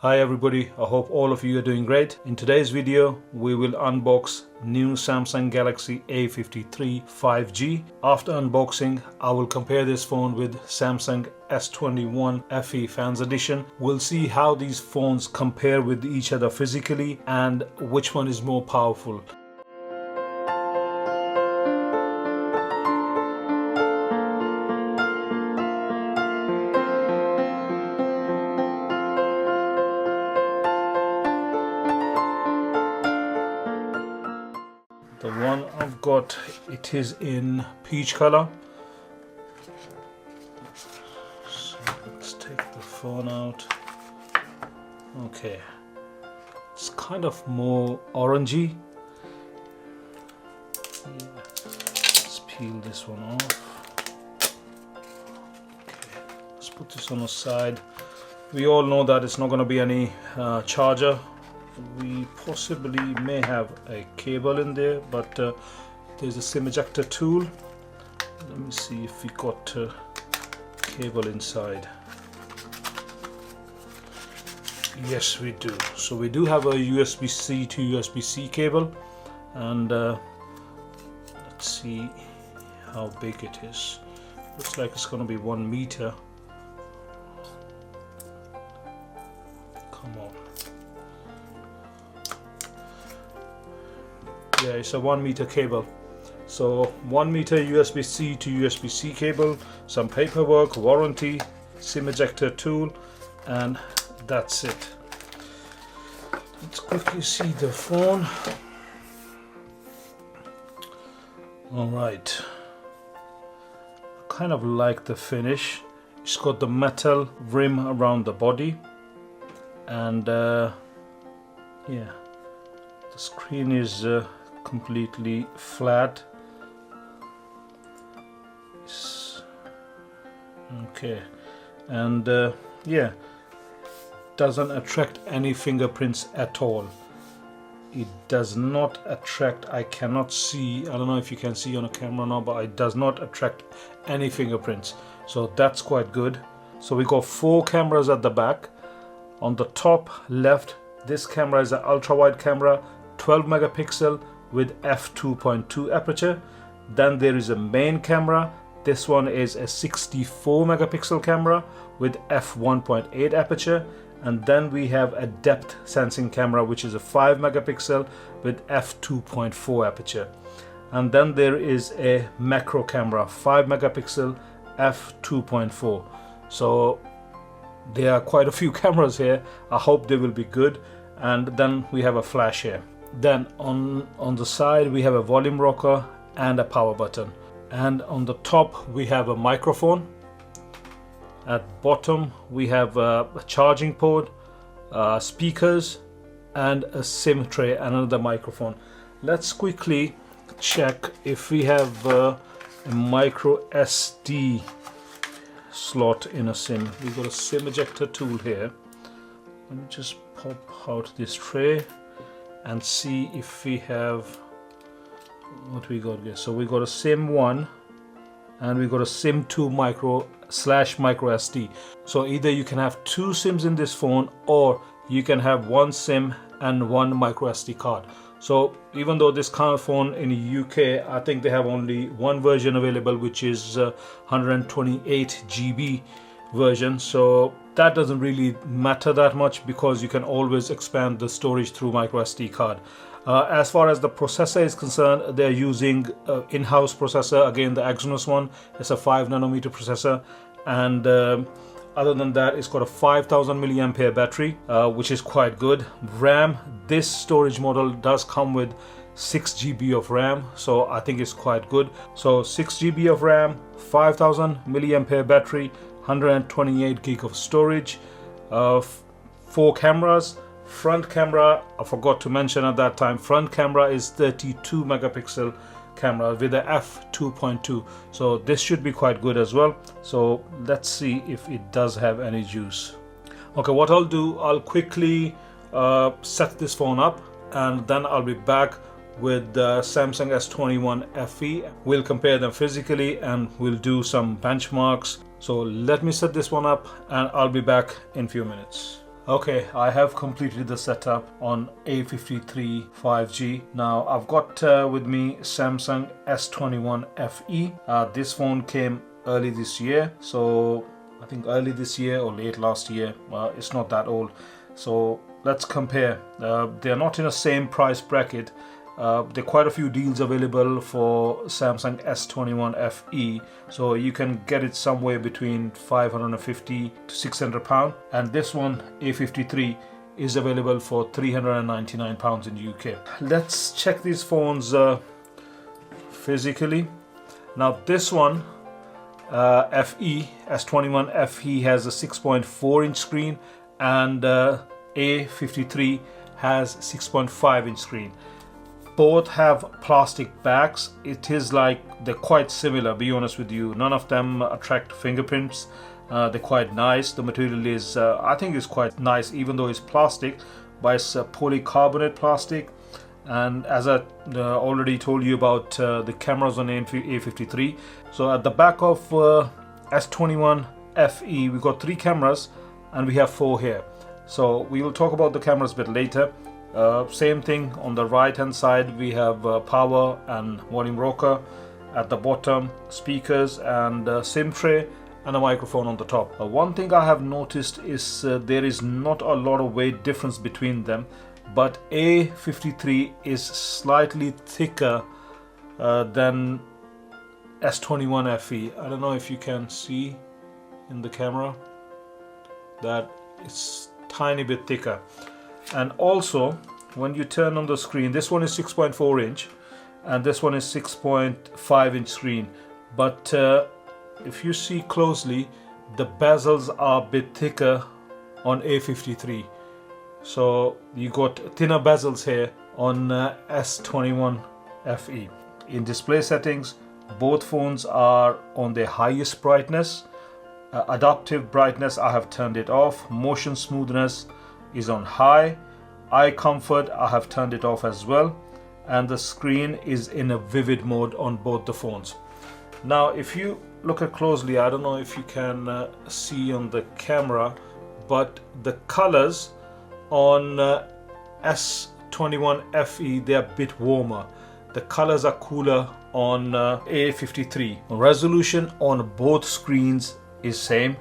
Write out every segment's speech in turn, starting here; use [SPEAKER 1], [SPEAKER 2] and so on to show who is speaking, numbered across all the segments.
[SPEAKER 1] Hi everybody, I hope all of you are doing great. In today's video, we will unbox new Samsung Galaxy A53 5G. After unboxing, I will compare this phone with Samsung S21 FE Fans Edition. We'll see how these phones compare with each other physically and which one is more powerful. The one I've got, it is in peach color. So let's take the phone out. Okay, it's kind of more orangey. Yeah. Let's peel this one off. Okay, let's put this on the side. We all know that it's not going to be any charger. We possibly may have a cable in there, but there's a SIM ejector tool. Let me see if we got a cable inside. Yes, we do. So we do have a USB-C to USB-C cable, and let's see how big it is. Looks like it's going to be 1 meter. Come on. Yeah, it's a 1 meter cable. So 1 meter USB-C to USB-C cable, some paperwork, warranty, SIM ejector tool, and that's it. Let's quickly see the phone. Alright, I kind of like the finish. It's got the metal rim around the body, and yeah, the screen is completely flat. Okay, and yeah, doesn't attract any fingerprints at all. It does not attract, I cannot see, I don't know if you can see on a camera now, but it does not attract any fingerprints, so that's quite good. So we got 4 cameras at the back. On the top left, this camera is an ultra wide camera, 12 megapixel with f2.2 aperture. Then there is a main camera. This one is a 64 megapixel camera with f1.8 aperture, and then we have a depth sensing camera which is a 5 megapixel with f2.4 aperture, and then there is a macro camera 5 megapixel f2.4. so there are quite a few cameras here. I hope they will be good. And then we have a flash here. Then on the side we have a volume rocker and a power button, and on the top we have a microphone. At bottom we have a charging port, speakers, and a SIM tray and another microphone. Let's quickly check if we have a micro SD slot in a SIM. We've got a SIM ejector tool here. Let me just pop out this tray and see if we have what we got here. So we got a SIM 1 and we got a SIM 2 micro SD. So either you can have 2 SIMs in this phone, or you can have 1 SIM and 1 micro SD card. So even though this kind of phone in the UK, I think they have only 1 version available, which is 128 GB version. So that doesn't really matter that much because you can always expand the storage through micro SD card. As far as the processor is concerned, they're using in-house processor, again the Exynos one. It's a 5 nanometer processor, and other than that, it's got a 5000 milliampere battery, which is quite good. RAM, this storage model does come with 6 GB of RAM, so I think it's quite good. So 6 GB of RAM, 5000 milliampere battery, 128 gig of storage, 4 cameras. Front camera, I forgot to mention at that time, front camera is 32 megapixel camera with a f2.2, so this should be quite good as well. So let's see if it does have any juice. Okay, what I'll do, I'll quickly set this phone up, and then I'll be back with the Samsung S21 FE. We'll compare them physically and we'll do some benchmarks. So let me set this one up and I'll be back in a few minutes. Okay, I have completed the setup on A53 5G. Now I've got with me Samsung S21 FE. This phone came early this year, so I think early this year or late last year. It's not that old. So let's compare. They're not in the same price bracket. There are quite a few deals available for Samsung S21 FE, so you can get it somewhere between 550 to 600 pound, and this one A53 is available for 399 pounds in the UK. Let's check these phones physically. Now this one FE S21 FE has a 6.4 inch screen, and A53 has 6.5 inch screen. Both have plastic backs. It is like they're quite similar, be honest with you. None of them attract fingerprints. They're quite nice. The material is I think is quite nice, even though it's plastic, but it's polycarbonate plastic. And as I already told you about the cameras on A53, so at the back of S21 FE we got 3 cameras and we have 4 here. So we will talk about the cameras a bit later. Same thing on the right hand side, we have power and volume rocker. At the bottom, speakers and SIM tray and a microphone on the top. One thing I have noticed is there is not a lot of weight difference between them, but A53 is slightly thicker than S21 FE. I don't know if you can see in the camera that it's tiny bit thicker. And also when you turn on the screen, this one is 6.4 inch and this one is 6.5 inch screen, but if you see closely, the bezels are a bit thicker on A53, so you got thinner bezels here on S21 FE. In display settings, both phones are on their highest brightness. Adaptive brightness, I have turned it off. Motion smoothness is on high. Eye comfort, I have turned it off as well, and the screen is in a vivid mode on both the phones. Now if you look at closely, I don't know if you can see on the camera, but the colors on S21 FE, they are a bit warmer. The colors are cooler on A53. Resolution on both screens is same.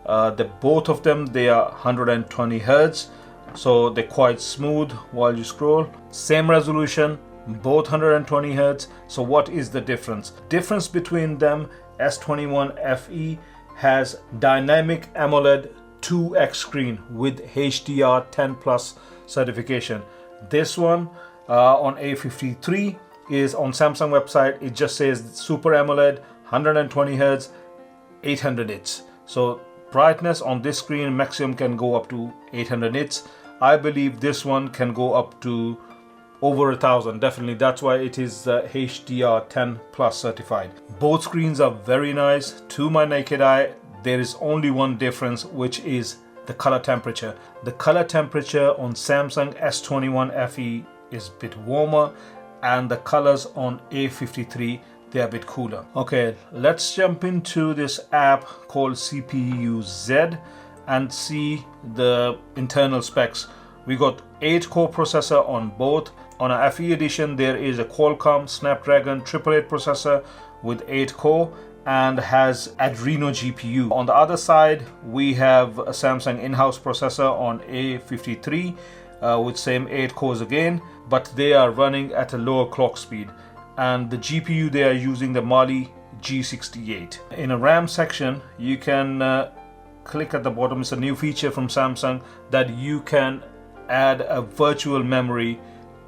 [SPEAKER 1] Both of them, they are 120 Hz, so they're quite smooth while you scroll. Same resolution, both 120 Hz. So what is the difference? Difference between them, S21 FE has dynamic AMOLED 2x screen with HDR10 plus certification. This one on A53 is on Samsung website, it just says Super AMOLED 120 Hz 800 nits. So brightness on this screen maximum can go up to 800 nits. I believe this one can go up to over 1000, definitely. That's why it is HDR10 plus certified. Both screens are very nice. To my naked eye, there is only one difference, which is the color temperature. The color temperature on Samsung S21 FE is a bit warmer, and the colors on A53, they're a bit cooler. Okay, let's jump into this app called CPU-Z and see the internal specs. We got 8-core processor on both. On a FE edition, there is a Qualcomm Snapdragon 888 processor with 8 core and has Adreno GPU. On the other side, we have a Samsung in-house processor on A53 with same 8 cores again, but they are running at a lower clock speed. And the GPU, they are using the Mali G68. In a RAM section, you can click at the bottom. It's a new feature from Samsung that you can add a virtual memory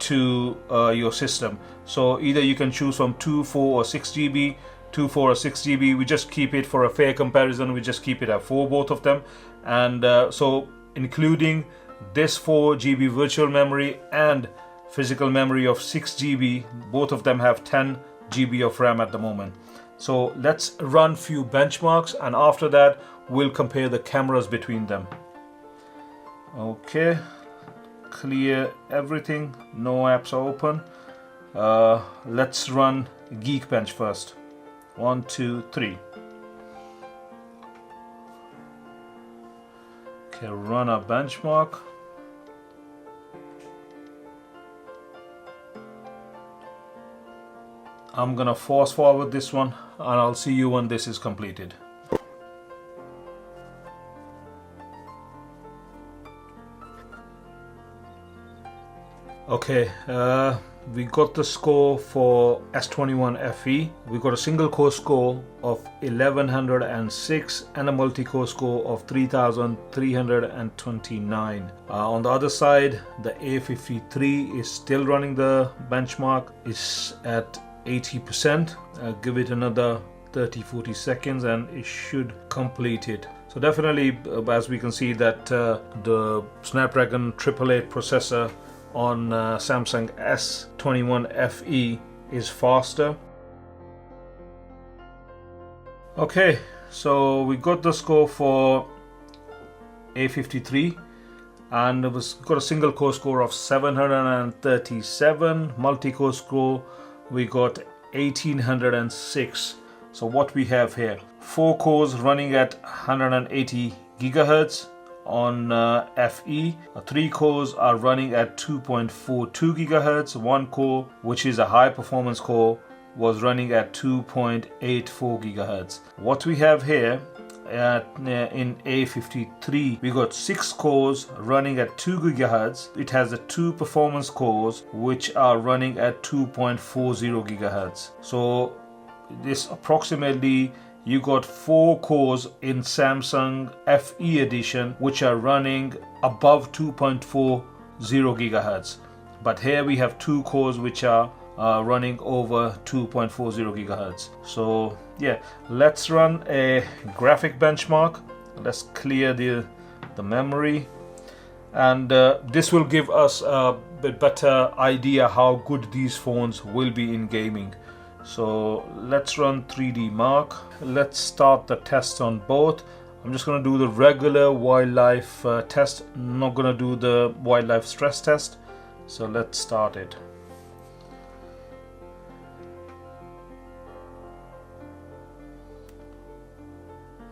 [SPEAKER 1] to your system. So either you can choose from 2, 4 or 6 GB, 2, 4 or 6 GB. We just keep it for a fair comparison. We just keep it at 4, both of them. And so including this 4 GB virtual memory and physical memory of 6 GB, both of them have 10 GB of RAM at the moment. So let's run few benchmarks, and after that we'll compare the cameras between them. Okay, clear everything, no apps are open. Let's run Geekbench first. 1, 2, 3. Okay, run a benchmark. I'm gonna fast forward this one and I'll see you when this is completed. Okay, we got the score for S21 FE. We got a single core score of 1106 and a multi-core score of 3329. On the other side, the A53 is still running the benchmark, is at 80%. Give it another 30-40 seconds and it should complete it. So definitely, as we can see, that the Snapdragon 888 processor on Samsung S21 FE is faster. Okay, so we got the score for A53 and it was got a single core score of 737, multi-core score we got 1806. So what we have here, 4 cores running at 180 gigahertz on FE. 3 cores are running at 2.42 gigahertz. 1 core, which is a high performance core, was running at 2.84 gigahertz. What we have here in A53, we got 6 cores running at 2 gigahertz. It has the 2 performance cores which are running at 2.40 gigahertz. So this approximately, you got 4 cores in Samsung FE edition which are running above 2.40 gigahertz, but here we have 2 cores which are running over 2.40 gigahertz. So yeah, let's run a graphic benchmark. Let's clear the memory, and this will give us a bit better idea how good these phones will be in gaming. So let's run 3D Mark. Let's start the test on both. I'm just going to do the regular wildlife test, not going to do the wildlife stress test. So let's start it.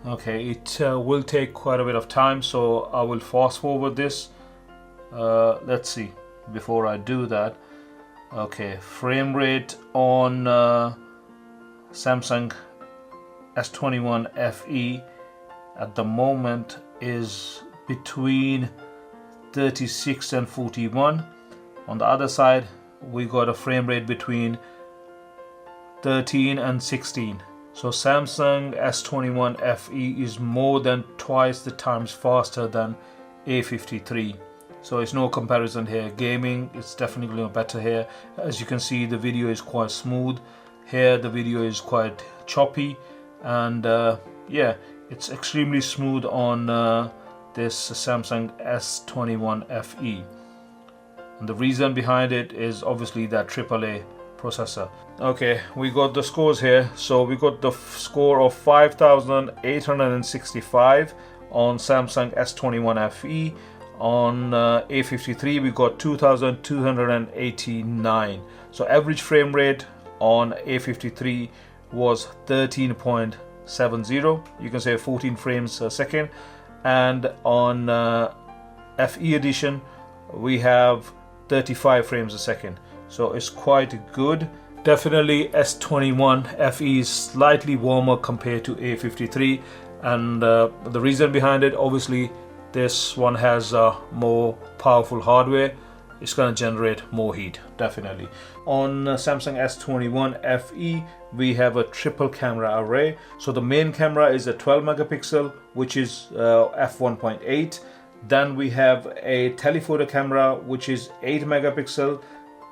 [SPEAKER 1] Okay, it will take quite a bit of time, so I will fast forward this. Let's see, before I do that. Okay, frame rate on Samsung S21 FE at the moment is between 36 and 41. On the other side, we got a frame rate between 13 and 16. So Samsung S21 FE is more than twice the times faster than A53. So it's no comparison here. Gaming, it's definitely better here. As you can see, the video is quite smooth. Here the video is quite choppy, and yeah, it's extremely smooth on this Samsung S21 FE. And the reason behind it is obviously that AAA processor. Okay, we got the scores here. So we got the score of 5,865 on Samsung S21 FE. On A53 we got 2,289. So average frame rate on A53 was 13.70. You can say 14 frames a second. And on FE edition we have 35 frames a second. So it's quite good. Definitely S21 FE is slightly warmer compared to A53, and the reason behind it, obviously this one has more powerful hardware. It's going to generate more heat, definitely. On Samsung S21 FE we have a triple camera array. So the main camera is a 12 megapixel, which is f1.8. Then we have a telephoto camera which is 8 megapixel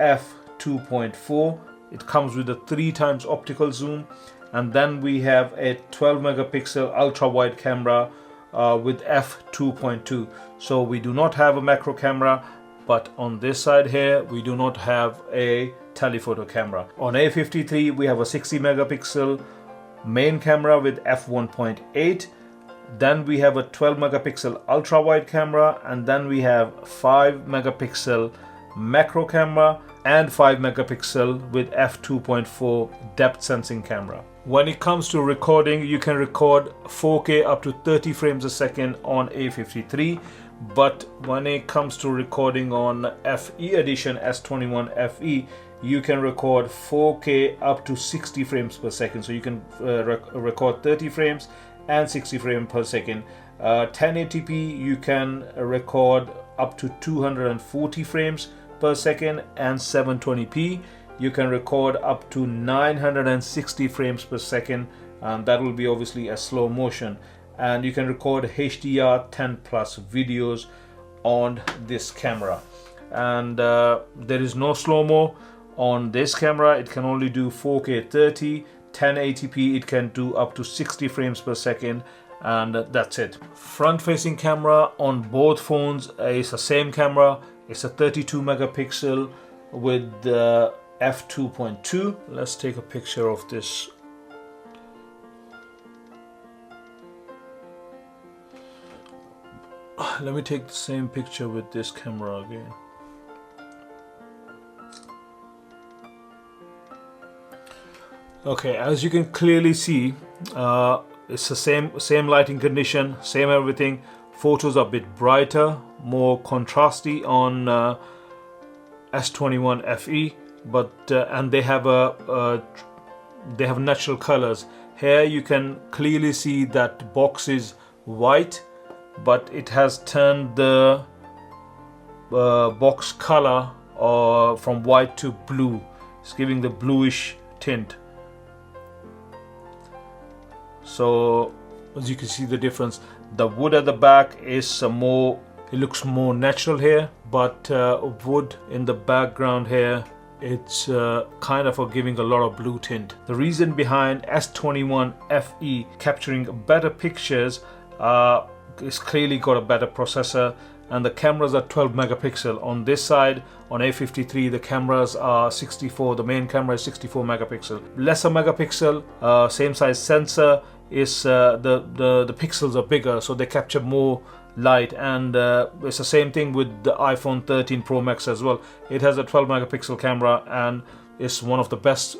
[SPEAKER 1] f2.4. It comes with a 3 times optical zoom. And then we have a 12 megapixel ultra wide camera with f2.2. So we do not have a macro camera, but on this side here we do not have a telephoto camera. On A53 we have a 60 megapixel main camera with f1.8. Then we have a 12 megapixel ultra wide camera, and then we have 5 megapixel macro camera, and 5 megapixel with f2.4 depth sensing camera. When it comes to recording, you can record 4K up to 30 frames a second on A53, but when it comes to recording on FE edition S21 FE, you can record 4K up to 60 frames per second. So you can record 30 frames and 60 frames per second. 1080p, you can record up to 240 frames per second, and 720p, you can record up to 960 frames per second, and that will be obviously a slow motion. And you can record HDR10 plus videos on this camera. And there is no slow-mo on this camera. It can only do 4K 30, 1080p, it can do up to 60 frames per second, and that's it. Front facing camera on both phones is the same camera. It's a 32 megapixel with f2.2. Let's take a picture of this. Let me take the same picture with this camera again. Okay, as you can clearly see, it's the same lighting condition, same everything. Photos are a bit brighter, more contrasty on S21 FE, but and they have natural colors. Here you can clearly see that the box is white, but it has turned the box color from white to blue. It's giving the bluish tint. So as you can see the difference, the wood at the back is it looks more natural here, but wood in the background here, it's kind of giving a lot of blue tint. The reason behind S21 FE capturing better pictures, it's clearly got a better processor, and the cameras are 12 megapixel. On this side, on A53, the cameras are 64. The main camera is 64 megapixel. Lesser megapixel, same size sensor, is the pixels are bigger, so they capture more light. And it's the same thing with the iPhone 13 Pro Max as well. It has a 12 megapixel camera, and it's one of the best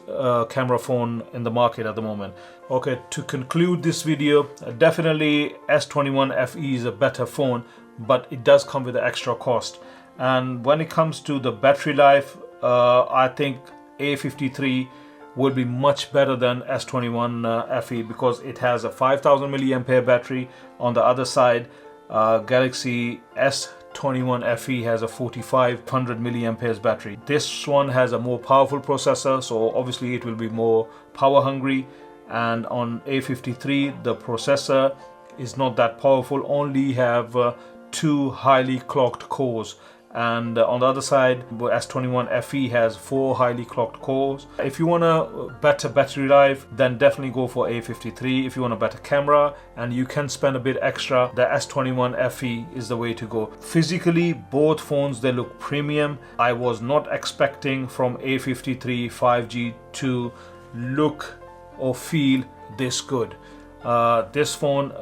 [SPEAKER 1] camera phone in the market at the moment. Okay, to conclude this video, definitely S21 FE is a better phone, but it does come with an extra cost. And when it comes to the battery life, I think A53 will be much better than S21 FE, because it has a 5000 milliampere battery. On the other side, Galaxy S21 FE has a 4500 milliamperes battery. This one has a more powerful processor, so obviously it will be more power hungry. And on A53, the processor is not that powerful, only have 2 highly clocked cores. And on the other side, S21 FE has 4 highly clocked cores. If you want a better battery life, then definitely go for A53. If you want a better camera and you can spend a bit extra, the S21 FE is the way to go. Physically, both phones, they look premium. I was not expecting from A53 5G to look or feel this good. This phone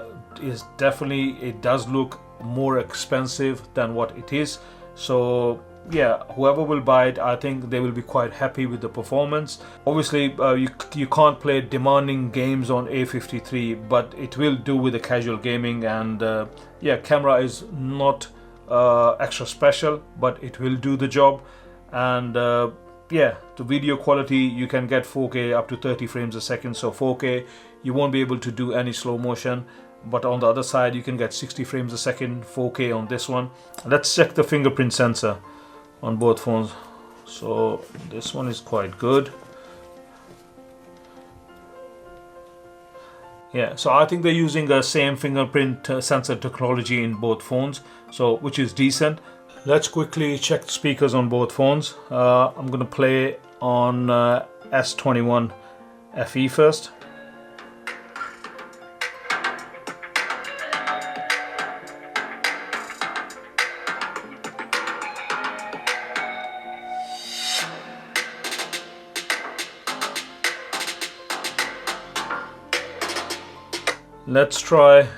[SPEAKER 1] is definitely, it does look more expensive than what it is. So yeah, whoever will buy it, I think they will be quite happy with the performance. Obviously you can't play demanding games on A53, but it will do with the casual gaming. And yeah, camera is not extra special, but it will do the job. And yeah, the video quality, you can get 4K up to 30 frames a second. So 4K, you won't be able to do any slow motion. But on the other side, you can get 60 frames a second, 4K on this one. Let's check the fingerprint sensor on both phones. So this one is quite good. Yeah, so I think they're using the same fingerprint sensor technology in both phones, so which is decent. Let's quickly check the speakers on both phones. I'm gonna play on S21 FE first. Let's try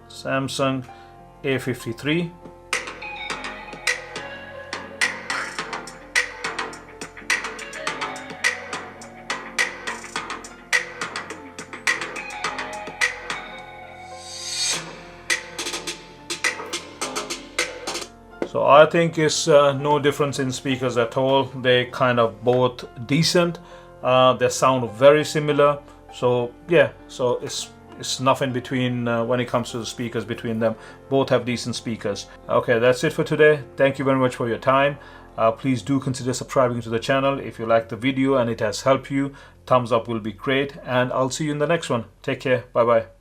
[SPEAKER 1] Samsung A53. So I think it's no difference in speakers at all. They kind of both decent. They sound very similar. So yeah, so it's nothing between when it comes to the speakers between them. Both have decent speakers. Okay, that's it for today. Thank you very much for your time. Please do consider subscribing to the channel if you like the video and it has helped you. Thumbs up will be great, and I'll see you in the next one. Take care. Bye bye.